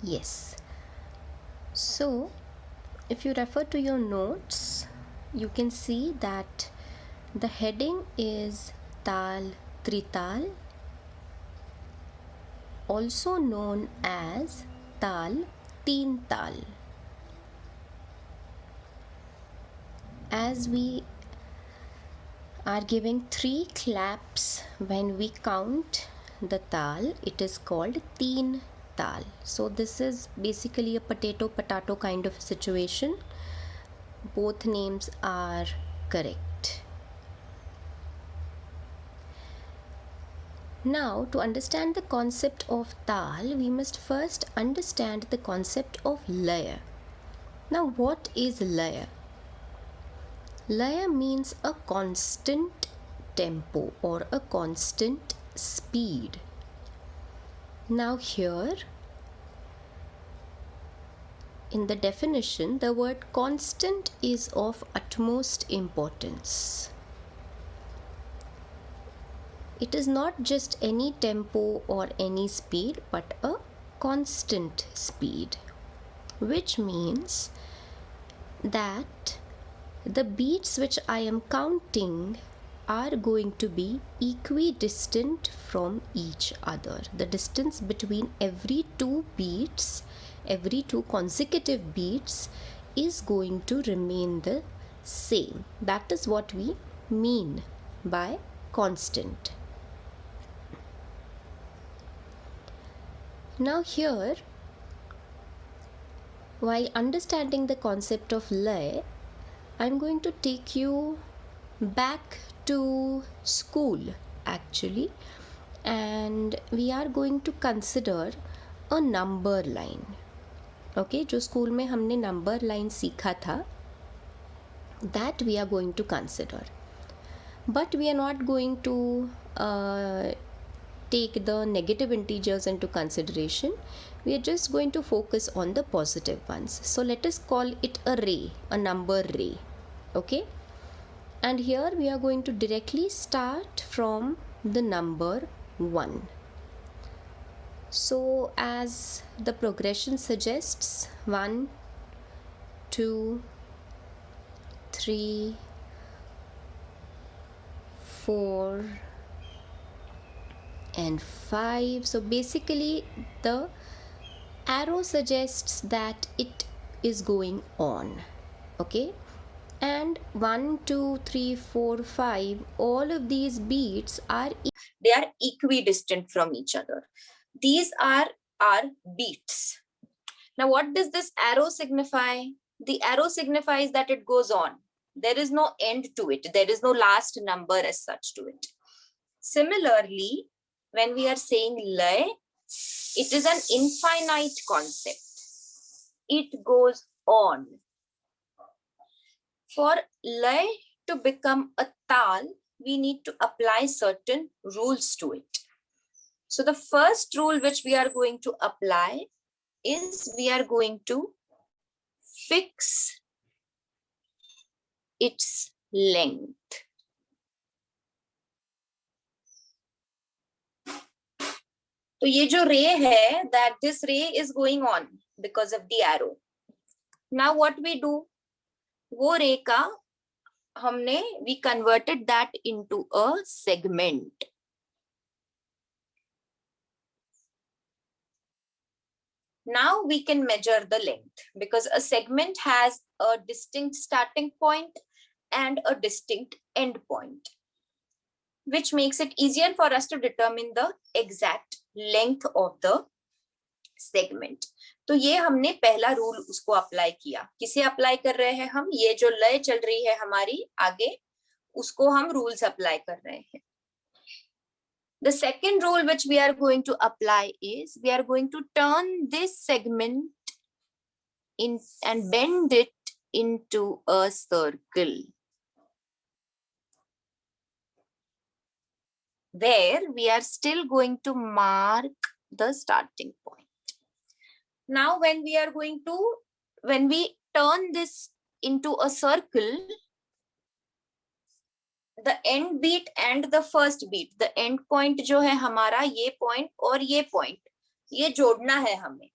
Yes. So, if you refer to your notes, you can see that the heading is Tal Trital, also known as Tal Teen Tal. As we are giving 3 claps when we count the tal, it is called teen tal. So this is basically a potato kind of situation. Both names are correct. Now, to understand the concept of tal, we must first understand the concept of laya. Now, what is laya? Laya means a constant tempo or a constant speed. Now, here in the definition, the word constant is of utmost importance. It is not just any tempo or any speed, but a constant speed, which means that the beats which I am counting are going to be equidistant from each other. The distance between every two beats, every two consecutive beats, is going to remain the same. That is what we mean by constant. Now here, while understanding the concept of lay, I'm going to take you back to school actually, and we are going to consider a number line. Okay, जो school में हमने number line सीखा था, that we are going to consider, but we are not going to take the negative integers into consideration. We are just going to focus on the positive ones. So let us call it a ray, a number ray. Okay, and here we are going to directly start from the number 1. So as the progression suggests, 1, 2, 3, 4 and 5. So basically the arrow suggests that it is going on. Okay, and 1, 2, 3, 4, 5, all of these beats are equidistant from each other. These are our beats. Now what does this arrow signify? The arrow signifies that it goes on. There is no end to it. There is no last number as such to it. Similarly, when we are saying lay, it is an infinite concept. It goes on. For lay to become a tal, we need to apply certain rules to it. So the first rule which we are going to apply is we are going to fix its length. तो ये जो ray है, that this ray is going on because of the arrow. Now what we do? वो ray का हमने we converted that into a segment. Now we can measure the length because a segment has a distinct starting point and a distinct end point, which makes it easier for us to determine the exact length of the segment. तो ये हमने पहला rule उसको apply किया. किसे apply कर रहे हैं हम? ये जो लय चल रही है हमारी आगे, उसको हम रूल्स अप्लाई कर रहे हैं. The second rule which we are going to apply is we are going to turn this segment in and bend it into a circle, where we are still going to mark the starting point. Now when we turn this into a circle, the end beat and the first beat, the end point जो है हमारा ये point और ये point, ये जोड़ना है हमें.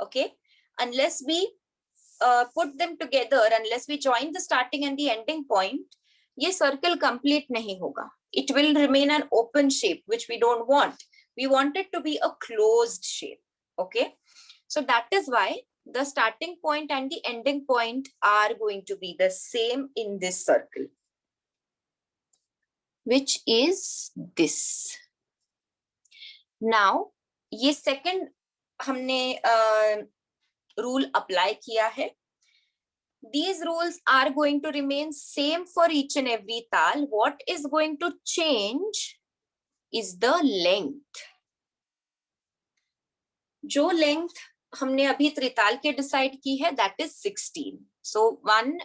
Okay, unless we put them together, unless we join the starting and the ending point, ये circle complete नहीं होगा. It will remain an open shape, which we don't want. We want it to be a closed shape. Okay, so that is why the starting point and the ending point are going to be the same in this circle, which is this. Now ये second हमने rule apply किया है. These rules are going to remain same for each and every tal. What is going to change is the length. जो length हमने अभी त्रिताल के decide की है, that is 16. So one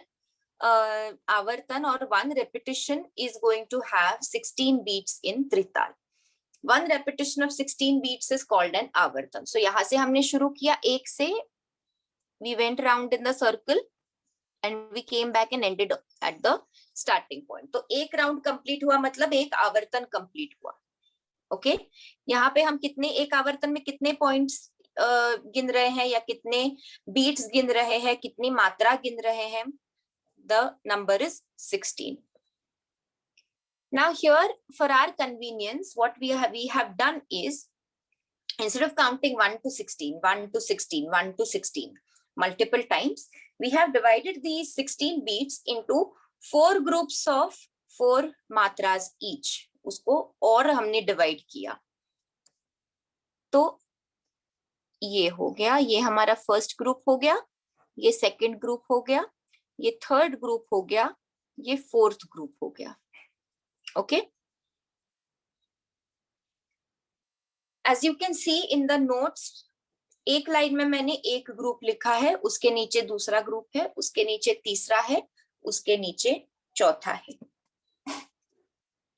avartan or one repetition is going to have 16 beats in tritaal. One repetition of 16 beats is called an avartan. So यहाँ से हमने शुरू किया एक से, we went round in the circle and we came back and ended at the starting point. तो एक round complete हुआ मतलब एक आवर्तन complete हुआ. Okay, यहाँ पे हम कितने एक आवर्तन में कितने points गिन रहे हैं या कितने beats गिन रहे हैं, कितनी मात्रा गिन रहे हैं? The number is 16. Now here, for our convenience, what we have done is, instead of counting 1 to 16, 1 to 16, 1 to 16 multiple times, we have divided these 16 beats into 4 groups of 4 matras each. उसको और हमने divide किया. तो ये हो गया, ये हमारा first group हो गया, ये second group हो गया, ये third group हो गया, ये fourth group हो गया. Okay. As you can see in the notes, एक लाइन में मैंने एक ग्रुप लिखा है, उसके नीचे दूसरा ग्रुप है, उसके नीचे तीसरा है, उसके नीचे चौथा है.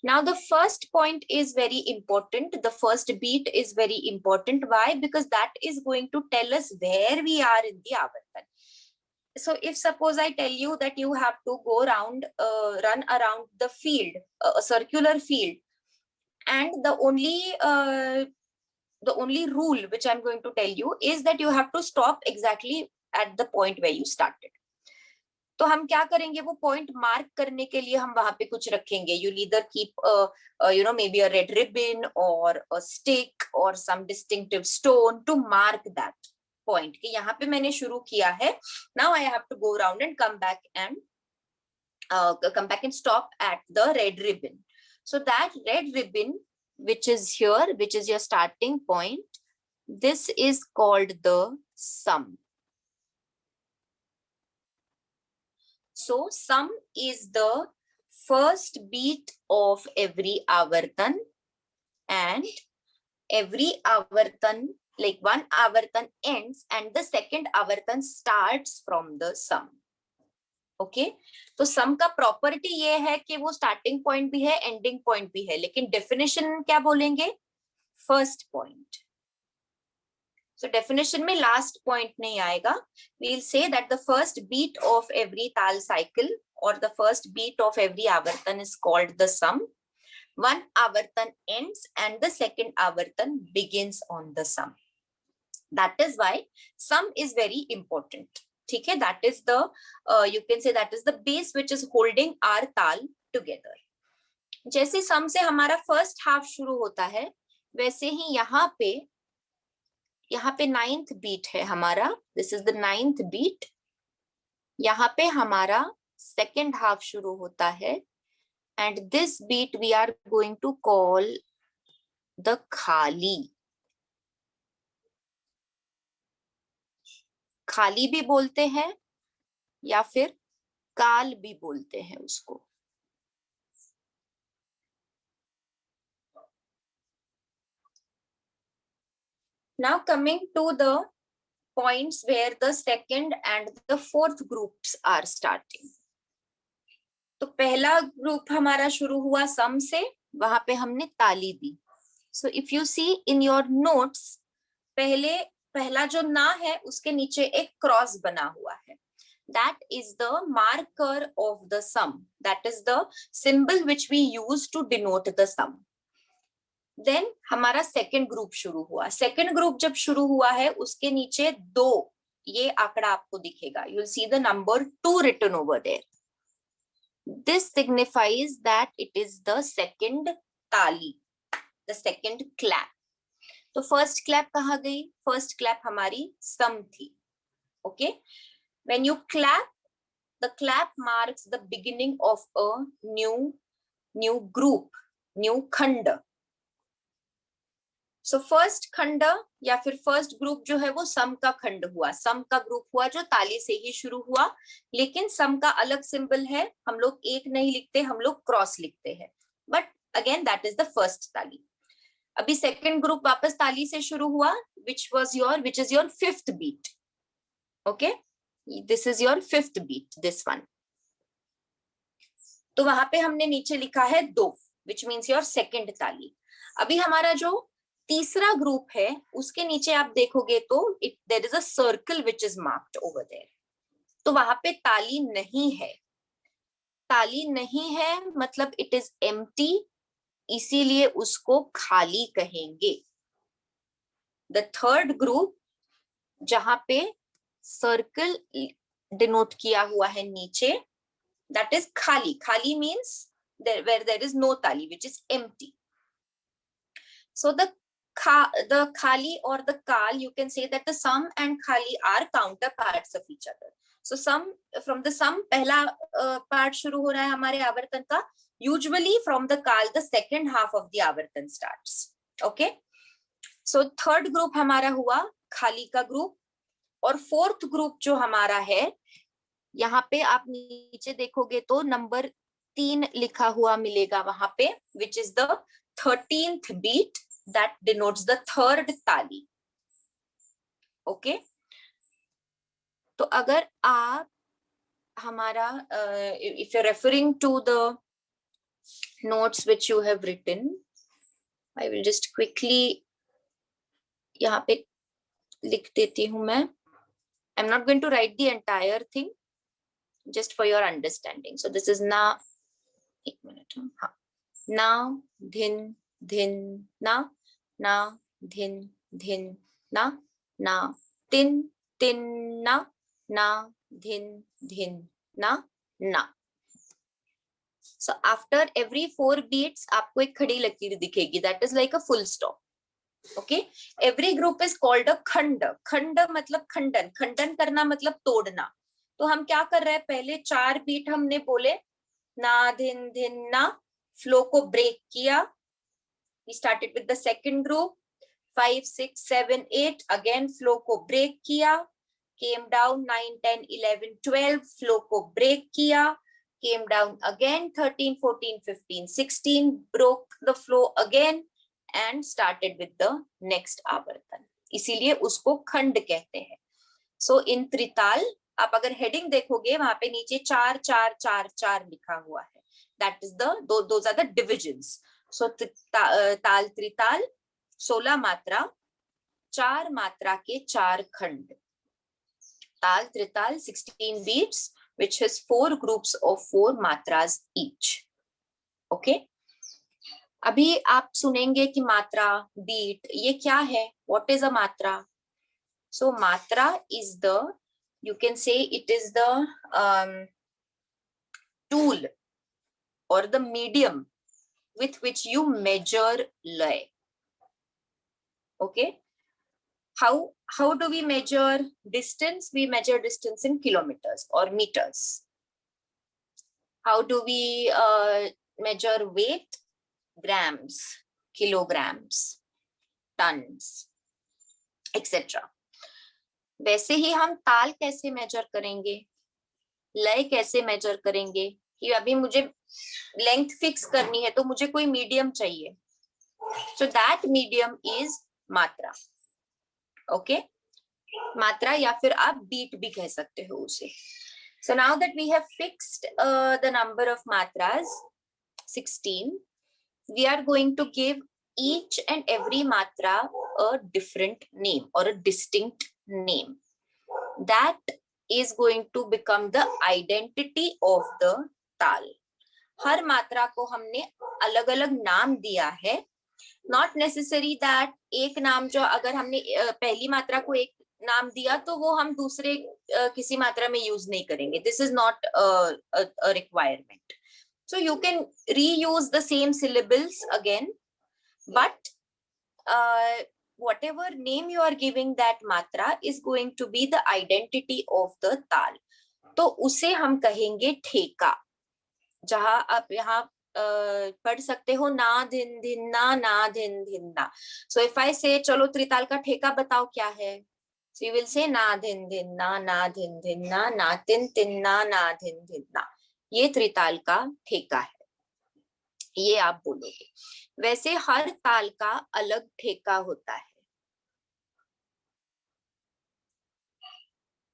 Now the first point is very important. The first beat is very important. Why? Because that is going to tell us where we are in the avartan. So if suppose I tell you that you have to go around, run around the field, a circular field, and the only rule which I'm going to tell you is that you have to stop exactly at the point where you started. तो हम क्या करेंगे, वो point mark करने के लिए हम वहां पे कुछ रखेंगे. You'll either keep maybe a red ribbon or a stick or some distinctive stone to mark that point कि यहाँ पे मैंने शुरू किया है. Now I have to go around and come back and stop at the red ribbon. So that red ribbon which is here, which is your starting point, this is called the sum. So sum is the first beat of every avartan, and every avartan, like one avartan ends and the second avartan starts from the sum. Okay, तो sum का property ये है कि वो starting point भी है, ending point भी है, लेकिन definition क्या बोलेंगे? First point. So definition में last point नहीं आएगा. We'll say that the first beat of every tal cycle or the first beat of every avartan is called the sum. One avartan ends and the second avartan begins on the sum. That is why sum is very important. ठीक है, that is the you can say that is the base which is holding our tal together. जैसे sum से हमारा first half शुरू होता है, वैसे ही यहाँ पे 9th beat है हमारा. This is the 9th beat. यहाँ पे हमारा second half शुरू होता है, and this beat we are going to call the khali. खाली भी बोलते हैं या फिर काल भी बोलते हैं उसको. Now coming to the points where the second and the fourth groups are starting. तो पहला ग्रुप हमारा शुरू हुआ सम से, वहां पे हमने ताली दी. So if you see in your notes, पहला जो ना है उसके नीचे एक क्रॉस बना हुआ है. That is the marker of the sum. That is the symbol which we use to denote the sum. Then हमारा सेकंड ग्रुप शुरू हुआ। सेकंड ग्रुप जब शुरू हुआ है उसके नीचे 2 ये आंकड़ा आपको दिखेगा, you will see the number 2 written over there. This signifies that it is the second ताली, the second clap. तो फर्स्ट क्लैप कहाँ गई? फर्स्ट क्लैप हमारी सम थी. Okay, when you clap, the clap marks the beginning of a new group, new खंड. So first खंड या फिर फर्स्ट ग्रुप जो है वो सम का खंड हुआ, सम का ग्रुप हुआ जो ताली से ही शुरू हुआ, लेकिन सम का अलग सिंबल है, हम लोग एक नहीं लिखते, हम लोग क्रॉस लिखते हैं, but again that is the first ताली. अभी सेकंड ग्रुप वापस ताली से शुरू हुआ, which is your fifth beat. Okay, this is your fifth beat, this one. तो वहां पे हमने नीचे लिखा है 2, which means your second ताली. अभी हमारा जो तीसरा ग्रुप है उसके नीचे आप देखोगे तो there is a circle which is marked over there. तो वहां पे ताली नहीं है. ताली नहीं है मतलब it is empty, इसीलिए उसको खाली कहेंगे. The third group जहां पे सर्कल डिनोट किया हुआ है नीचे, that is खाली. खाली means where there is no ताली, which is empty. So the khali or the kal, you can say that the sum and khali are counterparts of each other. So sum, from the sum पहला part शुरू हो रहा है हमारे आवर्तन का. Usually from the kal the second half of the आवर्तन starts. Okay, so third group हमारा हुआ खाली का ग्रुप, और फोर्थ ग्रुप जो हमारा है यहाँ पे आप नीचे देखोगे तो नंबर 3 लिखा हुआ मिलेगा वहां पे, which is the 13th beat that denotes the third ताली. Okay, तो अगर आप हमारा if you're referring to the notes which you have written, I will just quickly यहाँ पे लिख देती हूँ मैं. I'm not going to write the entire thing, just for your understanding. So this is na, एक मिनट, हाँ, ना धिन धिन ना, ना धिन धिन ना, ना तिन तिन ना, ना धिन धिन ना, ना. So after every 4 beats आपको एक खड़ी लकीर दिखेगी, that is like a full stop. Okay, every group is called a खंड. खंड मतलब खंडन, खंडन करना मतलब तोड़ना. तो हम क्या कर रहे हैं, पहले 4 बीट हमने बोले ना धिन धिन ना, फ्लो को ब्रेक किया. We started with the second group, 5 6 7 8, again flow को ब्रेक किया, came down 9 10 11 12, फ्लो को ब्रेक किया, came down again 13 14 15 16, broke the flow again and started with the next आवर्तन. इसीलिए उसको खंड कहते हैं. So in त्रिताल आप अगर हेडिंग देखोगे वहां पे नीचे 4 4 4 4 लिखा हुआ है. That is those are the divisions. So ताल त्रिताल 16 मात्रा, 4 मात्रा के 4 खंड. ताल त्रिताल 16 beats which has 4 groups of 4 matras each. Okay, अभी आप सुनेंगे कि मात्रा, बीट, ये क्या है? What is a मात्रा? So matra is the, you can say it is the tool or the medium with which you measure lay. Okay, how do we measure distance? We measure distance in kilometers or meters. How do we measure weight? Grams, kilograms, tons, etc. वैसे ही हम ताल कैसे major करेंगे, लय कैसे major करेंगे, कि अभी मुझे लेंथ फिक्स करनी है तो मुझे कोई मीडियम चाहिए. सो दैट मीडियम इज मात्रा. ओके, मात्रा या फिर आप बीट भी कह सकते हो उसे. So now that we have fixed the number of matras 16, we are going to give each and every matra a different name or a distinct name that is going to become the identity of the ताल. हर मात्रा को हमने अलग अलग नाम दिया है not necessary that एक नाम जो अगर हमने पहली मात्रा को एक नाम दिया तो वो हम दूसरे किसी मात्रा में यूज नहीं करेंगे. This is not a requirement. So you can reuse the same syllables again, but whatever name you are giving that matra is going to be the identity of the ताल. तो उसे हम कहेंगे ठेका. जहां आप यहाँ पढ़ सकते हो ना धिन धिन्ना ना धिन धिन्ना. So if I say चलो त्रिताल का ठेका बताओ क्या है, so you will say ना धिन धिन्ना ना धिन धिन्ना ना तिन तिन्ना ना धिन धिन्ना. ये त्रिताल का ठेका है, ये आप बोलोगे. वैसे हर ताल का अलग ठेका होता है,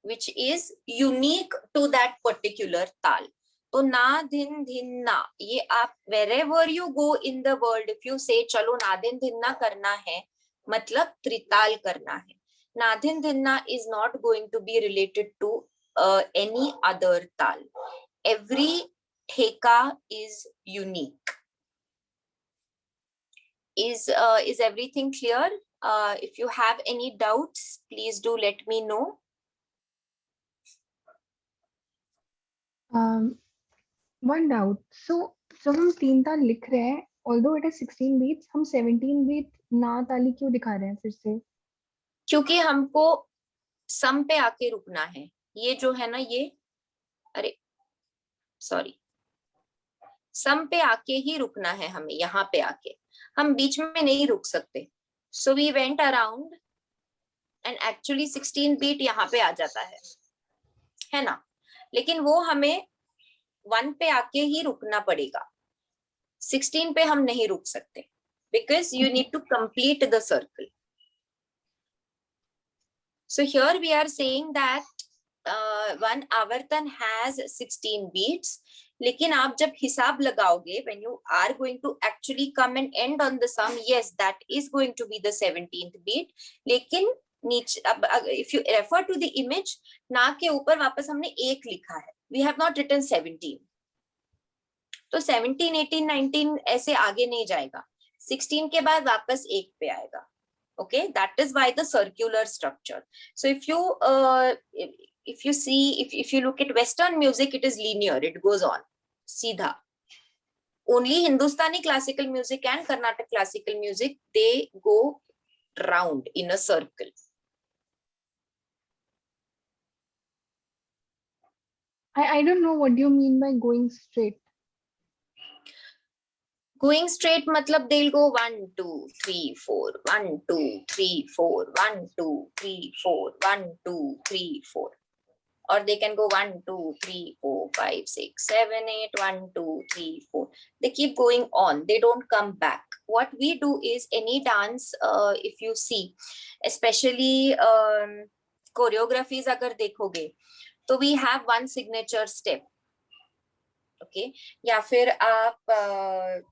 which is unique to that particular ताल. तो ना धिन धिन्ना ये आप wherever you go in the world, if you say चलो ना धिन धिन्ना करना है मतलब त्रिताल करना है. ना धिन धिन्ना is not going to be related to any other ताल. Every ठेका is unique. Is everything clear? If you have any doubts, please do let me know. One doubt. So जब हम तीन ताल लिख रहे हैं, although it is 16 beats, हम 17 beat ना ताली क्यों दिखा रहे हैं फिर से? क्योंकि हमको सम पे आके रुकना है. ये जो है ना ये, अरे सॉरी, सम पे आके ही रुकना है हमें. यहाँ पे आके हम बीच में नहीं रुक सकते. So we went around and actually 16 beat यहाँ पे आ जाता है ना. लेकिन वो हमें 1 पे आके ही रुकना पड़ेगा. 16 पे हम नहीं रुक सकते because you need to complete the circle. So here we are saying that one आवर्तन has 16 beats. लेकिन आप जब हिसाब लगाओगे, when you are going to actually come and end on the sum, yes, that is going to be the 17th beat. लेकिन नीचे अब if you refer to the image, ना के ऊपर वापस हमने एक लिखा है. We have not written 17. तो 17, 18, 19 ऐसे आगे नहीं जाएगा. 16 के बाद वापस एक पे आएगा. Okay, that is why the circular structure. So if you see, if you look at Western music, it is linear, it goes on सीधा. Only Hindustani classical music and Carnatic classical music, they go round in a circle. I don't know what do you mean by going straight. Going straight matlab they'll go 1 2 3 4 1 2 3 4 1 2 3 4 1 2 3 4, or they can go 1 2 3 4 5 6 7 8 1 2 3 4. They keep going on, they don't come back. What we do is any dance, if you see, especially choreographies agar dekhoge, तो we have one signature step. Okay, या फिर आप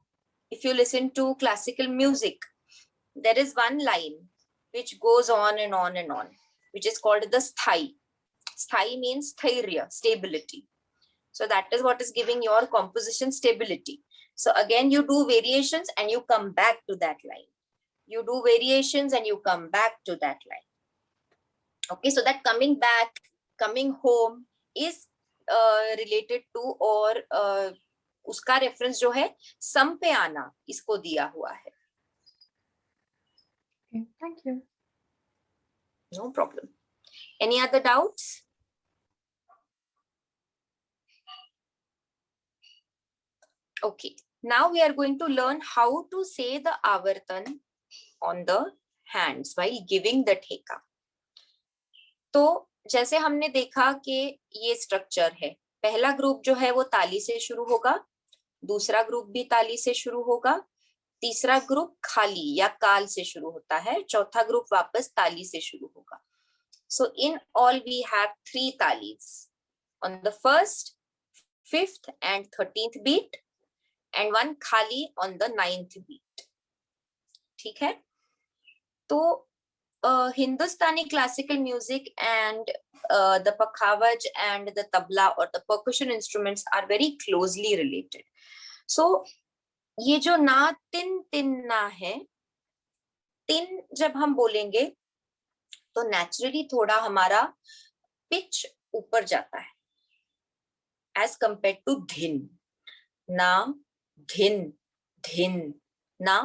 if you listen to classical music, there is one line which goes on and on and on, which is called the sthai. Sthai means thairya, stability. So that is what is giving your composition stability. So again, you do variations and you come back to that line. You do variations and you come back to that line. Okay, so that coming back, coming home is related to, or उसका reference जो है सम पे आना, इसको दिया हुआ है. Okay, thank you. No problem. Any other doubts? Okay, now we are going to learn how to say the avartan on the hands while giving the ठेका. तो जैसे हमने देखा कि ये स्ट्रक्चर है. पहला ग्रुप जो है वो ताली से शुरू होगा, दूसरा ग्रुप भी ताली से शुरू होगा, तीसरा ग्रुप खाली या काल से शुरू होता है, चौथा ग्रुप वापस ताली से शुरू होगा. So in all we have 3 talis on the 1st, 5th and 13th beat, and one khali on the 9th beat. ठीक है. तो Hindustani classical music and the pakhavaj and the tabla or the percussion instruments are very closely related. So ये जो ना तिन तिन ना है, तिन जब हम बोलेंगे तो नेचुरली थोड़ा हमारा पिच ऊपर जाता है एज कंपेयर टू धिन. ना, धिन, धिन, ना,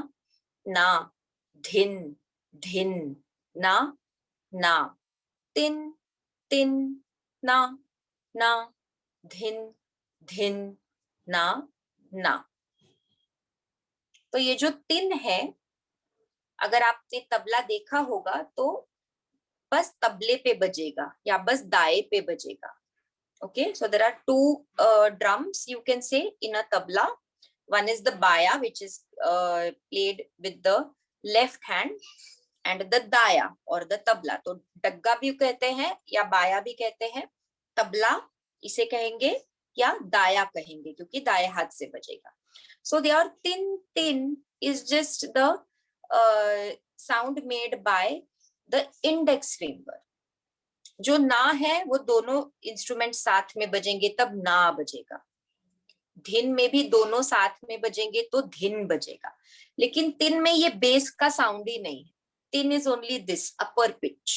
ना, धिन, धिन, ना, ना, तिन, तिन, ना, ना, धिन, धिन, ना, ना. तो ये जो तिन है, अगर आपने तबला देखा होगा तो बस तबले पे बजेगा या बस दाए पे बजेगा. Okay, so there are two drums you can say in a tabla. One is the baya, which is played with the left hand, and the daya or the tabla. तो डग्गा भी कहते हैं या बाया भी कहते हैं. तबला इसे कहेंगे या दाया कहेंगे क्योंकि दाएं हाथ से बजेगा. So their tin tin is just the sound made by the index finger. जो ना है वो दोनों इंस्ट्रूमेंट साथ में बजेंगे तब ना बजेगा. धिन में भी दोनों साथ में बजेंगे तो धिन बजेगा. लेकिन तिन में ये बेस का साउंड ही नहीं है. तिन is only this upper pitch.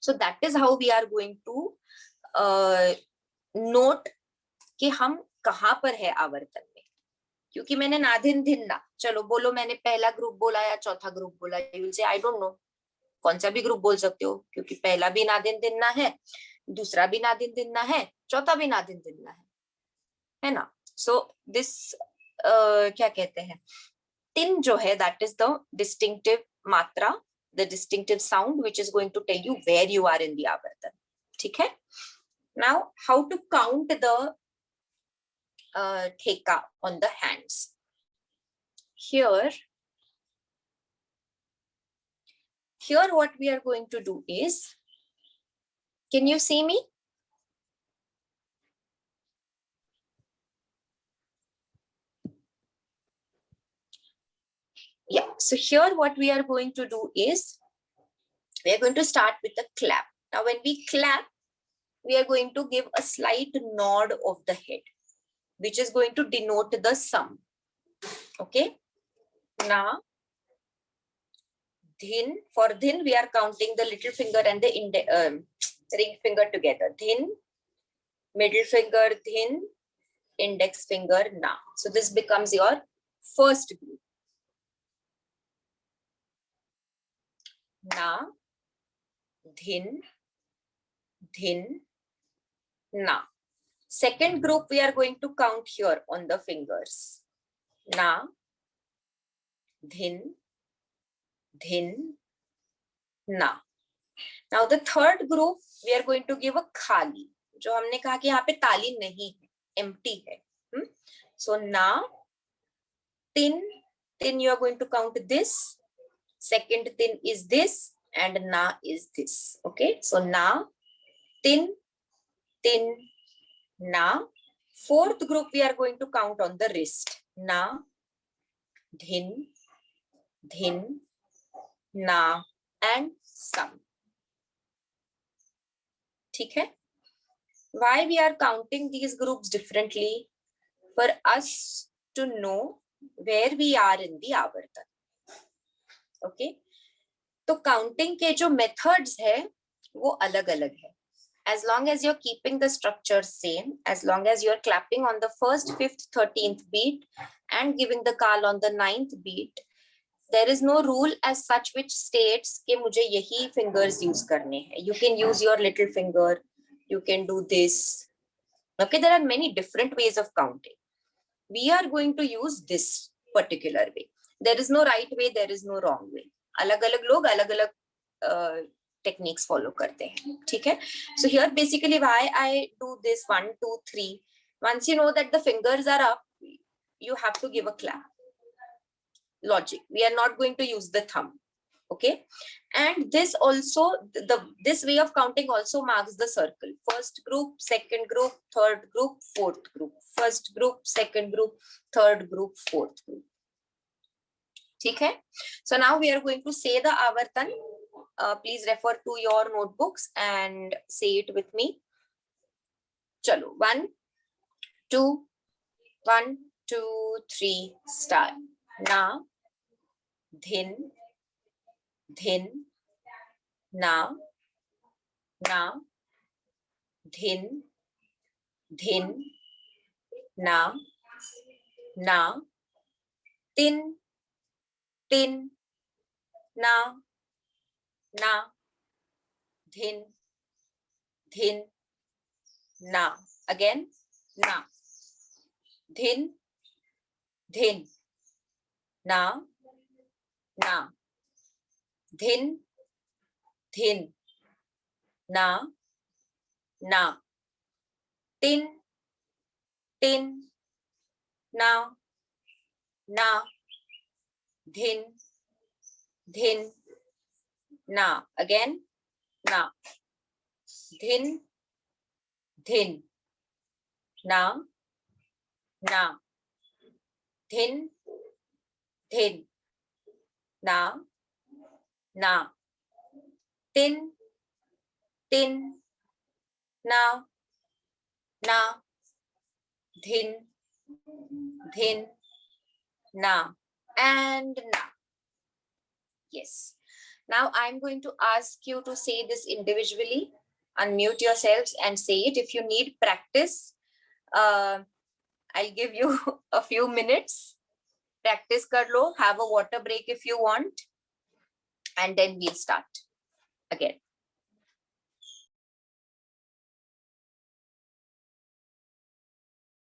So that is how we are going to note कि हम कहाँ पर है आवर्तन में. क्योंकि मैंने ना धिन धिन ना, चलो बोलो मैंने पहला ग्रुप बोला या चौथा ग्रुप बोला, you will say I don't know. कौन सा भी ग्रुप बोल सकते हो क्योंकि पहला भी नादिन दिनना है, दूसरा भी नादिन दिनना है, चौथा भी नादिन दिनना है ना. सो दिस क्या कहते हैं, तिन जो है that is the distinctive matra, the distinctive sound which is going to tell you where you are in the avartan. ठीक है. Now how to count the theka on the hands. Here what we are going to do is, can you see me? Yeah, so here what we are going to do is, we are going to start with a clap. Now when we clap, we are going to give a slight nod of the head, which is going to denote the sum. Okay. Now, dhin, for dhin we are counting the little finger and the ring finger together. Dhin, middle finger, dhin, index finger, na. So this becomes your first group. Na, dhin, dhin, na. Second group we are going to count here on the fingers. Na, dhin, dhin, na. Now the third group we are going to give a khali. जो हमने कहा कि यहाँ पे ताली नहीं है, empty है. So na, tin, tin you are going to count this. Second tin is this and na is this. Okay, so na, tin, tin, na. Fourth group we are going to count on the wrist. Na, dhin, dhin, na and sum. ठीक है. Why we are counting these groups differently? For us to know where we are in the आवर्तन. Okay, तो counting के जो methods है वो अलग अलग है. As long as you're keeping the structure same, as long as you're clapping on the first, 5th, 13th beat and giving the call on the 9th beat, there is no rule as such which states कि मुझे यही fingers use करने हैं. You can use your little finger, you can do this. Okay, there are many different ways of counting. We are going to use this particular way. There is no right way, there is no wrong way. अलग अलग लोग अलग अलग techniques follow करते हैं. ठीक है. So here basically why I do this 1, 2, 3. Once you know that the fingers are up, you have to give a clap. Logic. We are not going to use the thumb. Okay. And this also, this way of counting also marks the circle. First group, second group, third group, fourth group. First group, second group, third group, fourth group. ठीक है. So now we are going to say the avartan. Please refer to your notebooks and say it with me. Chalo. 1, 2, 1, 2, 3, start. Na, dhin, dhin, na, na, dhin, dhin, na, na, tin, tin, na, na, dhin, dhin, na. Again, na, dhin, dhin, na, na, dhin, dhin, na, na, tin, tin, na, na, dhin, dhin, na. Again, na, dhin, dhin, na, na, dhin, dhin, na, na, tin, tin, na, na, dhin, dhin, na, and na. Yes. Now I'm going to ask you to say this individually. Unmute yourselves and say it. If you need practice, I'll give you a few minutes. Practice kar lo, have a water break if you want, and then we'll start again.